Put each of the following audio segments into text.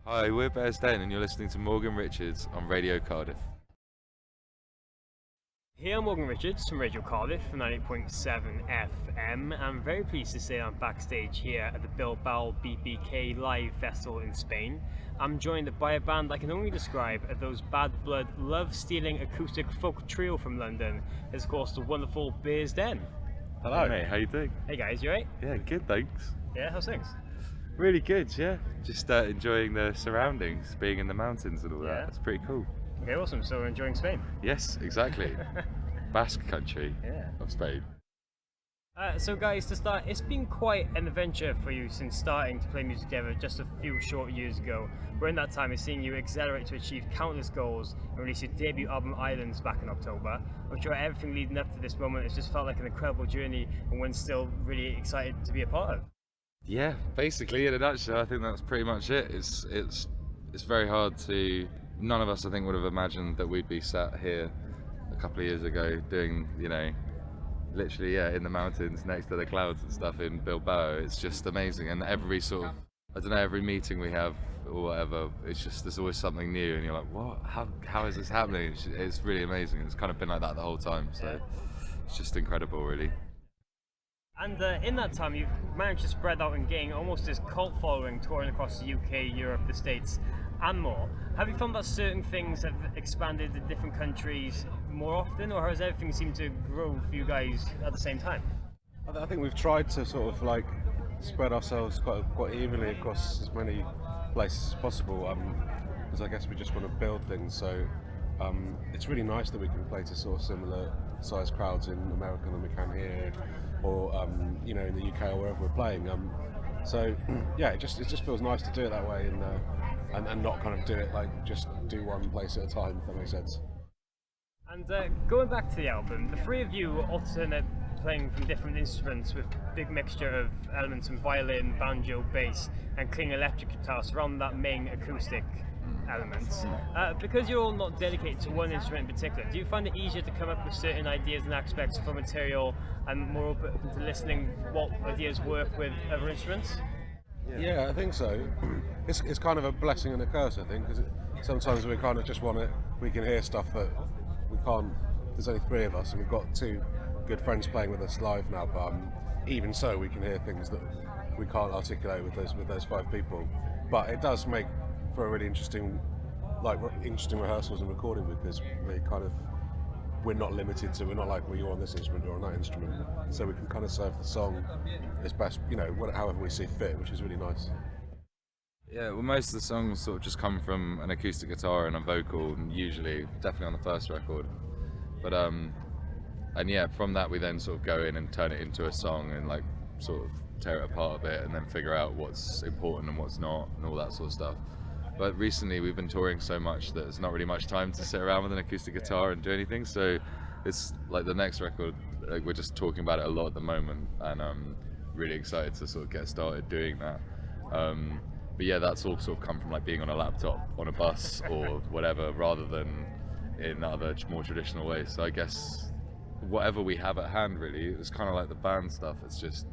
Hi, we're Bea'r and you're listening to Morgan Richards on Radio Cardiff. Hey, I'm Morgan Richards from Radio Cardiff from 98.7 FM. I'm very pleased to say I'm backstage here at the Bilbao BBK live festival in Spain. I'm joined by a band I can only describe as those bad blood, love-stealing acoustic folk trio from London. It's of course the wonderful Bea'r. Hello. Hey mate, how you doing? Hey guys, you right? Yeah, good thanks. Yeah, how's things? Really good, yeah. Just enjoying the surroundings, being in the mountains and all that. It's pretty cool. Okay, awesome. So we're enjoying Spain? Yes, exactly. Basque country of Spain. So guys, to start, it's been quite an adventure for you since starting to play music together just a few short years ago. Where in that time is seeing you accelerate to achieve countless goals and release your debut album Islands back in October. I'm sure everything leading up to this moment has just felt like an incredible journey and one still really excited to be a part of. Yeah, basically in a nutshell, I think that's pretty much it. It's very hard to. None of us, I think, would have imagined that we'd be sat here a couple of years ago doing, literally, in the mountains next to the clouds and stuff in Bilbao. It's just amazing, and every sort of, every meeting we have or whatever, it's just there's always something new, and you're like, what? How is this happening? It's really amazing. It's kind of been like that the whole time, so it's just incredible, really. And in that time, you've managed to spread out and gain almost this cult following, touring across the UK, Europe, the States, and more. Have you found that certain things have expanded to different countries more often, or has everything seemed to grow for you guys at the same time? I think we've tried to sort of like spread ourselves quite evenly across as many places as possible, because I guess we just want to build things. So it's really nice that we can play to sort of similar sized crowds in America than we can here, or in the UK or wherever we're playing. So yeah, it just feels nice to do it that way, and not kind of do it like just do one place at a time, if that makes sense. And going back to the album, the three of you alternate playing from different instruments with big mixture of elements from violin, banjo, bass, and clean electric guitar surrounding that main acoustic elements. Because you're all not dedicated to one instrument in particular, do you find it easier to come up with certain ideas and aspects for material and more open to listening what ideas work with other instruments? Yeah, I think so. It's kind of a blessing and a curse, I think, because sometimes we kind of just we can hear stuff that we can't. There's only three of us, and we've got two good friends playing with us live now. But even so, we can hear things that we can't articulate with those five people. But it does make for a really interesting rehearsals and recording, because we're not limited to. We're not like, well, you're on this instrument or on that instrument, so we can kind of serve the song as best, however we see fit, which is really nice. Yeah, well, most of the songs sort of just come from an acoustic guitar and a vocal, and usually, definitely on the first record. But from that we then sort of go in and turn it into a song and like sort of tear it apart a bit and then figure out what's important and what's not and all that sort of stuff. But recently we've been touring so much that there's not really much time to sit around with an acoustic guitar and do anything. So it's like the next record, like we're just talking about it a lot at the moment, and I'm really excited to sort of get started doing that. But yeah, that's all sort of come from like being on a laptop, on a bus or whatever, rather than in other more traditional ways. So I guess whatever we have at hand, really, it's kind of like the band stuff. It's just,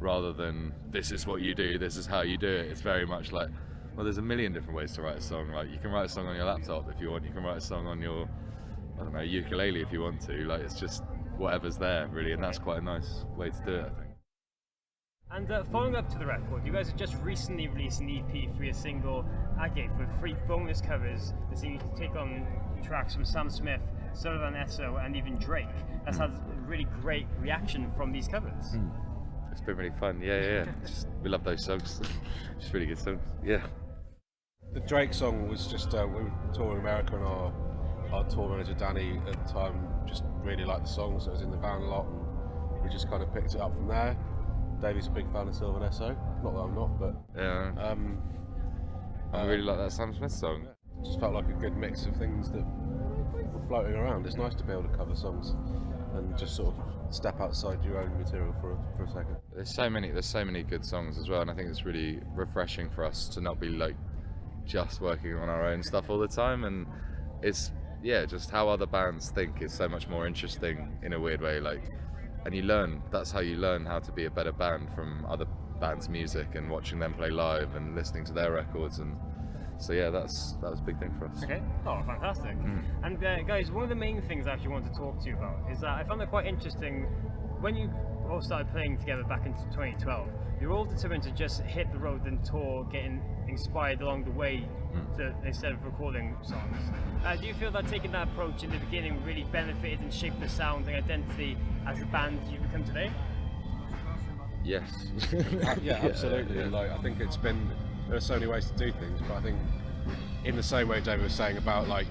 rather than this is what you do, this is how you do it, it's very much like, well, there's a million different ways to write a song. Like you can write a song on your laptop if you want, you can write a song on your, ukulele if you want to. Like it's just whatever's there, really, and that's quite a nice way to do it, I think. And following up to the record, you guys have just recently released an EP for your single Agate with 3 bonus covers that seem to take on tracks from Sam Smith, Sullivan Esso, and even Drake. That's had a really great reaction from these covers. It's been really fun, yeah. We love those songs. Just really good songs, yeah. The Drake song was just, we were touring America, and our tour manager Danny at the time just really liked the song, so it was in the van a lot, and we just kind of picked it up from there. Davey's a big fan of Sylvan Esso, not that I'm not, but yeah. I really like that Sam Smith song. It just felt like a good mix of things that were floating around. It's nice to be able to cover songs and just sort of step outside your own material for a second. There's so many good songs as well, and I think it's really refreshing for us to not be like just working on our own stuff all the time, and it's just how other bands think is so much more interesting in a weird way, like, and that's how you learn how to be a better band, from other bands' music and watching them play live and listening to their records, and So yeah, that was a big thing for us. Okay. Oh, fantastic. And guys, one of the main things I actually want to talk to you about is that I found it quite interesting when you all started playing together back in 2012. You were all determined to just hit the road and tour, getting inspired along the way instead of recording songs. Do you feel that taking that approach in the beginning really benefited and shaped the sound and identity as the band you've become today? Yes. Yeah, absolutely. Yeah. Like, I think there are so many ways to do things, but I think in the same way David was saying about like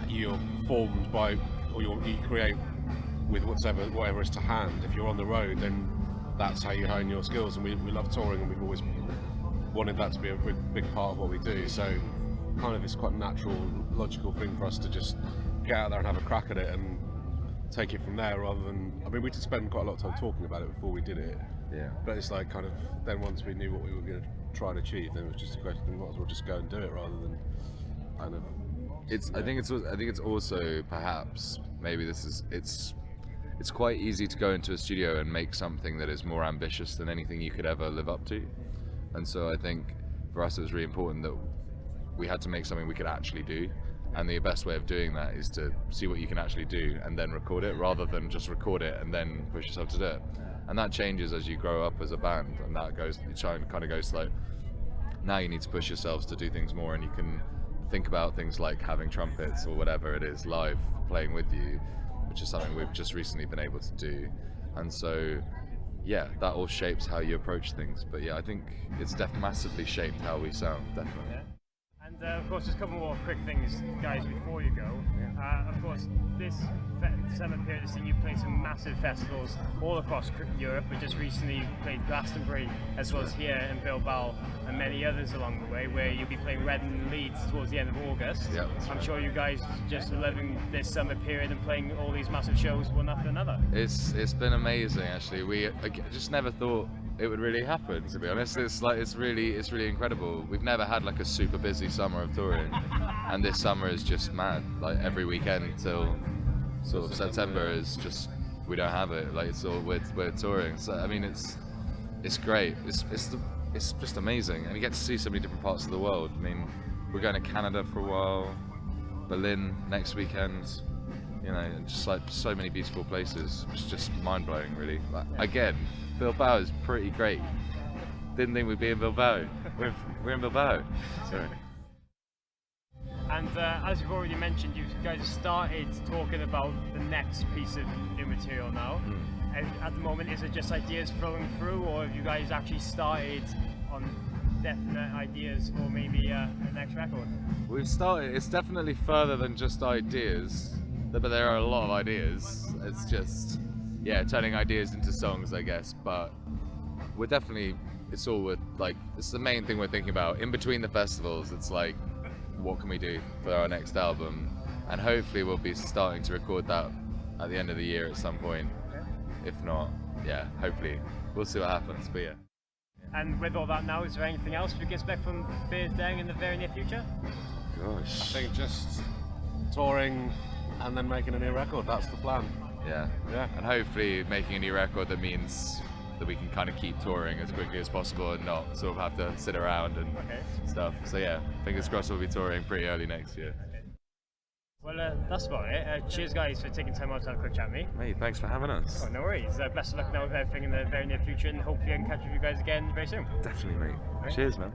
you're formed by, or you create with whatever is to hand. If you're on the road, then that's how you hone your skills, and we love touring, and we've always wanted that to be a big part of what we do. So kind of it's quite a natural, logical thing for us to just get out there and have a crack at it and take it from there, rather than, I mean, we did spend quite a lot of time talking about it before we did it. Yeah. But it's like kind of, then once we knew what we were going to try and achieve, then it was just a question, we might as well just go and do it rather than kind of. I think it's also perhaps maybe it's quite easy to go into a studio and make something that is more ambitious than anything you could ever live up to. And so I think for us it was really important that we had to make something we could actually do. And the best way of doing that is to see what you can actually do and then record it, rather than just record it and then push yourself to do it. And that changes as you grow up as a band, and that kind of goes slow. Now you need to push yourselves to do things more, and you can think about things like having trumpets or whatever it is live playing with you, which is something we've just recently been able to do. And so yeah, that all shapes how you approach things. But yeah, I think it's massively shaped how we sound, definitely. Yeah. And of course, just a couple more quick things, guys, before you go. Of course, this summer period has seen you play some massive festivals all across Europe, but just recently you played Glastonbury, as well as here in Bilbao, and many others along the way, where you'll be playing Reading and Leeds towards the end of August. Yeah, I'm sure you guys just loving this summer period and playing all these massive shows one after another. It's been amazing, actually. We just never thought it would really happen, to be honest. It's really incredible. We've never had like a super busy summer of touring, and this summer is just mad. Like every weekend till sort of September is just, we don't have it. Like it's all we're touring. So I mean, it's great. It's just amazing, and you get to see so many different parts of the world. I mean, we're going to Canada for a while, Berlin next weekend. You know, just like so many beautiful places. It's just mind blowing, really. Like, again, Bilbao is pretty great. Didn't think we'd be in Bilbao. We're in Bilbao. Sorry. And as you've already mentioned, you guys have started talking about the next piece of new material now. And at the moment, is it just ideas flowing through, or have you guys actually started on definite ideas for maybe the next record? We've started. It's definitely further than just ideas, but there are a lot of ideas. It's just, yeah, turning ideas into songs, I guess. But we're definitely, it's the main thing we're thinking about. In between the festivals, it's like, what can we do for our next album? And hopefully we'll be starting to record that at the end of the year at some point. If not, yeah, hopefully. We'll see what happens, but yeah. And with all that now, is there anything else we can expect from Bea'r in the very near future? Gosh. I think just touring and then making a new record, that's the plan. Yeah. And hopefully making a new record that means that we can kind of keep touring as quickly as possible and not sort of have to sit around and stuff. So yeah, fingers crossed we'll be touring pretty early next year. Well, that's about it. Cheers, guys, for taking time out to have a quick chat with me. Mate, thanks for having us. Oh, no worries. Best of luck now with everything in the very near future, and hopefully I can catch up with you guys again very soon. Definitely, mate. Right. Cheers, man.